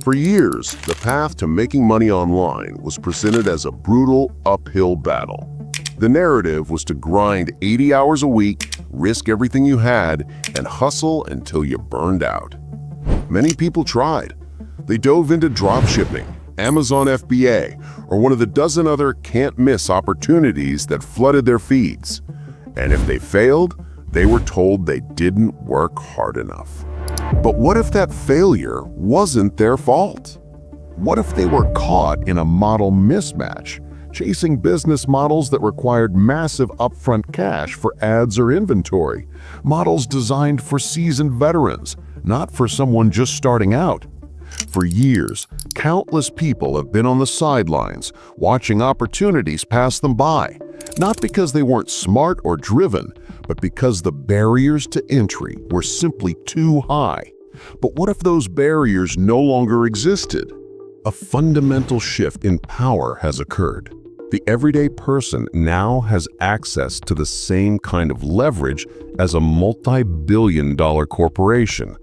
For years, the path to making money online was presented as a brutal uphill battle. The narrative was to grind 80 hours a week, risk everything you had, and hustle until you burned out. Many people tried. They dove into dropshipping, Amazon FBA, or one of the dozen other can't-miss opportunities that flooded their feeds. And if they failed, they were told they didn't work hard enough. But what if that failure wasn't their fault? What if they were caught in a model mismatch, chasing business models that required massive upfront cash for ads or inventory, models designed for seasoned veterans, not for someone just starting out? For years, countless people have been on the sidelines, watching opportunities pass them by, not because they weren't smart or driven, but because the barriers to entry were simply too high. But what if those barriers no longer existed? A fundamental shift in power has occurred. The everyday person now has access to the same kind of leverage as a multi-billion-dollar corporation.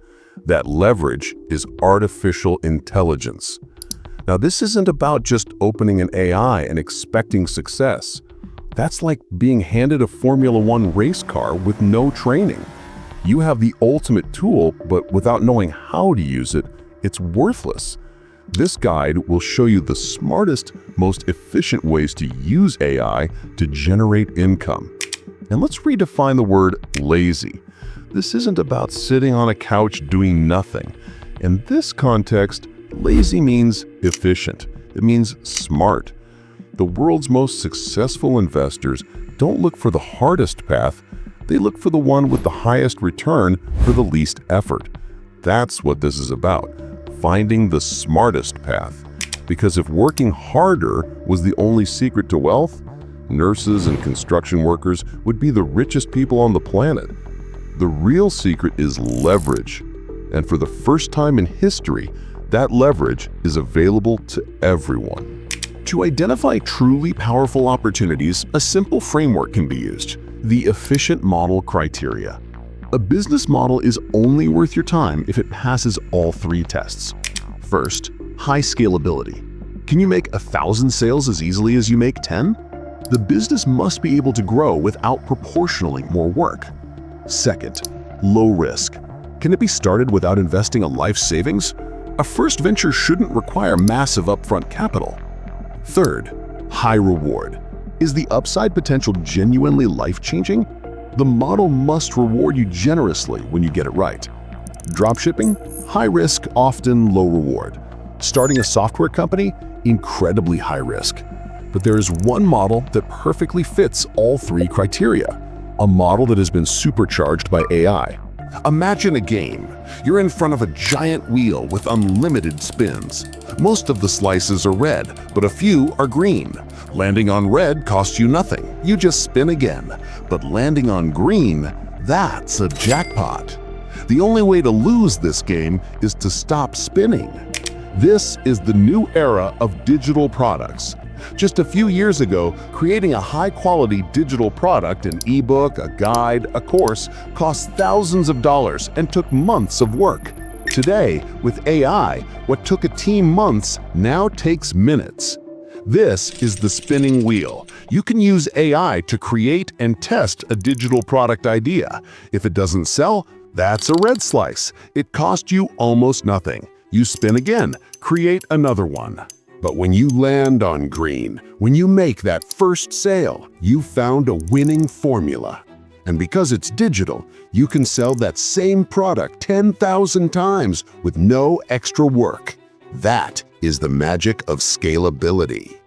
That leverage is artificial intelligence. Now, this isn't about just opening an AI and expecting success. That's like being handed a Formula One race car with no training. You have the ultimate tool, but without knowing how to use it, it's worthless. This guide will show you the smartest, most efficient ways to use AI to generate income. And let's redefine the word lazy. This isn't about sitting on a couch doing nothing. In this context, lazy means efficient. It means smart. The world's most successful investors don't look for the hardest path, they look for the one with the highest return for the least effort. That's what this is about, finding the smartest path. Because if working harder was the only secret to wealth, nurses and construction workers would be the richest people on the planet. The real secret is leverage. And for the first time in history, that leverage is available to everyone. To identify truly powerful opportunities, a simple framework can be used: the efficient model criteria. A business model is only worth your time if it passes all three tests. First, high scalability. Can you make 1,000 sales as easily as you make 10? The business must be able to grow without proportionally more work. Second, low risk. Can it be started without investing a life savings? A first venture shouldn't require massive upfront capital. Third, high reward. Is the upside potential genuinely life-changing? The model must reward you generously when you get it right. Dropshipping? High risk, often low reward. Starting a software company? Incredibly high risk. But there is one model that perfectly fits all three criteria. A model that has been supercharged by AI. Imagine a game. You're in front of a giant wheel with unlimited spins. Most of the slices are red, but a few are green. Landing on red costs you nothing. You just spin again. But landing on green, that's a jackpot. The only way to lose this game is to stop spinning. This is the new era of digital products. Just a few years ago, creating a high-quality digital product, an ebook, a guide, a course, cost thousands of dollars and took months of work. Today, with AI, what took a team months now takes minutes. This is the spinning wheel. You can use AI to create and test a digital product idea. If it doesn't sell, that's a red slice. It cost you almost nothing. You spin again, create another one. But when you land on green, when you make that first sale, you found a winning formula. And because it's digital, you can sell that same product 10,000 times with no extra work. That is the magic of scalability.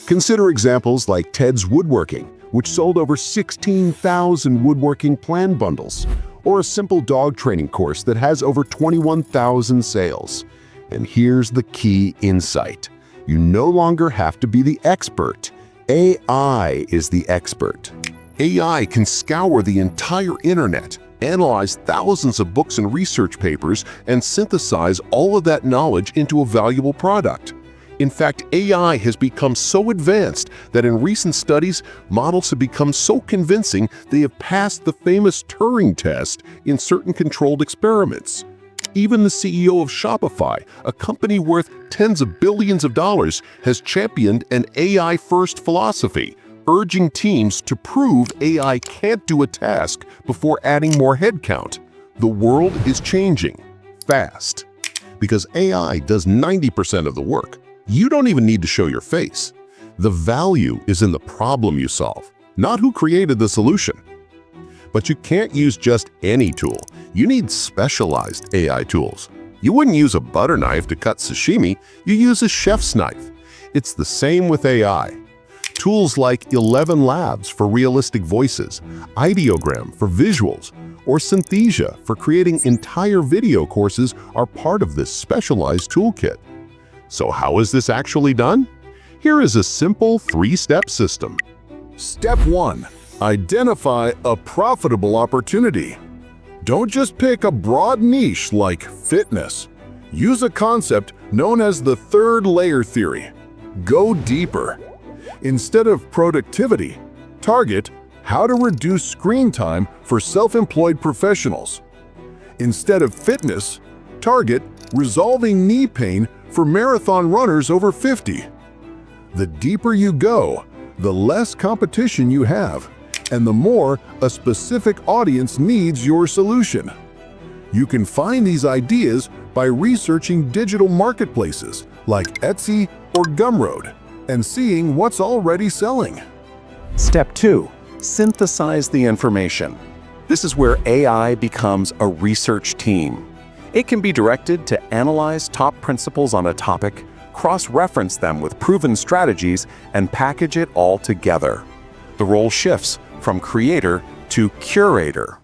Consider examples like Ted's Woodworking, which sold over 16,000 woodworking plan bundles, or a simple dog training course that has over 21,000 sales. And here's the key insight. You no longer have to be the expert. AI is the expert. AI can scour the entire internet, analyze thousands of books and research papers, and synthesize all of that knowledge into a valuable product. In fact, AI has become so advanced that in recent studies, models have become so convincing they have passed the famous Turing test in certain controlled experiments. Even the CEO of Shopify, a company worth tens of billions of dollars, has championed an AI-first philosophy, urging teams to prove AI can't do a task before adding more headcount. The world is changing fast. Because AI does 90% of the work, you don't even need to show your face. The value is in the problem you solve, not who created the solution. But you can't use just any tool. You need specialized AI tools. You wouldn't use a butter knife to cut sashimi, you use a chef's knife. It's the same with AI. Tools like 11 Labs for realistic voices, Ideogram for visuals, or Synthesia for creating entire video courses are part of this specialized toolkit. So how is this actually done? Here is a simple 3-step system. Step 1. Identify a profitable opportunity. Don't just pick a broad niche like fitness. Use a concept known as the third layer theory. Go deeper. Instead of productivity, target how to reduce screen time for self-employed professionals. Instead of fitness, target resolving knee pain for marathon runners over 50. The deeper you go, the less competition you have, and the more a specific audience needs your solution. You can find these ideas by researching digital marketplaces like Etsy or Gumroad and seeing what's already selling. Step 2. Synthesize the information. This is where AI becomes a research team. It can be directed to analyze top principles on a topic, cross-reference them with proven strategies, and package it all together. The role shifts from creator to curator.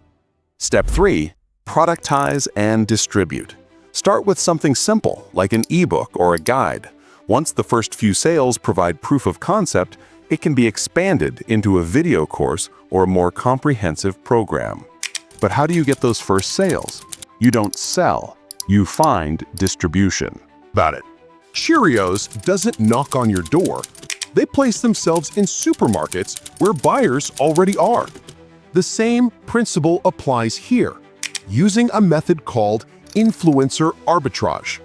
Step 3. Productize and distribute. Start with something simple, like an ebook or a guide. Once the first few sales provide proof of concept, it can be expanded into a video course or a more comprehensive program. But how do you get those first sales? You don't sell, you find distribution. About it. Cheerios doesn't knock on your door. They place themselves in supermarkets where buyers already are. The same principle applies here, using a method called influencer arbitrage.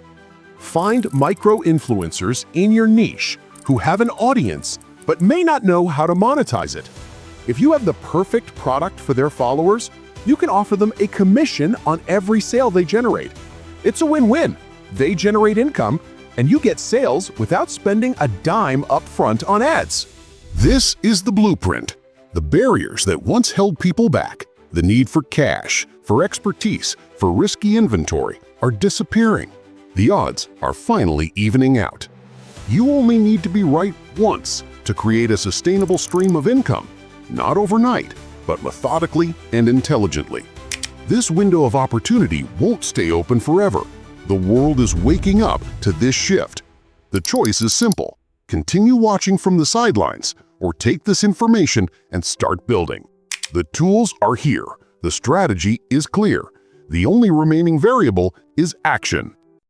Find micro-influencers in your niche who have an audience but may not know how to monetize it. If you have the perfect product for their followers, you can offer them a commission on every sale they generate. It's a win-win. They generate income, and you get sales without spending a dime upfront on ads. This is the blueprint. The barriers that once held people back, the need for cash, for expertise, for risky inventory, are disappearing. The odds are finally evening out. You only need to be right once to create a sustainable stream of income, not overnight, but methodically and intelligently. This window of opportunity won't stay open forever. The world is waking up to this shift. The choice is simple. Continue watching from the sidelines, or take this information and start building. The tools are here. The strategy is clear. The only remaining variable is action.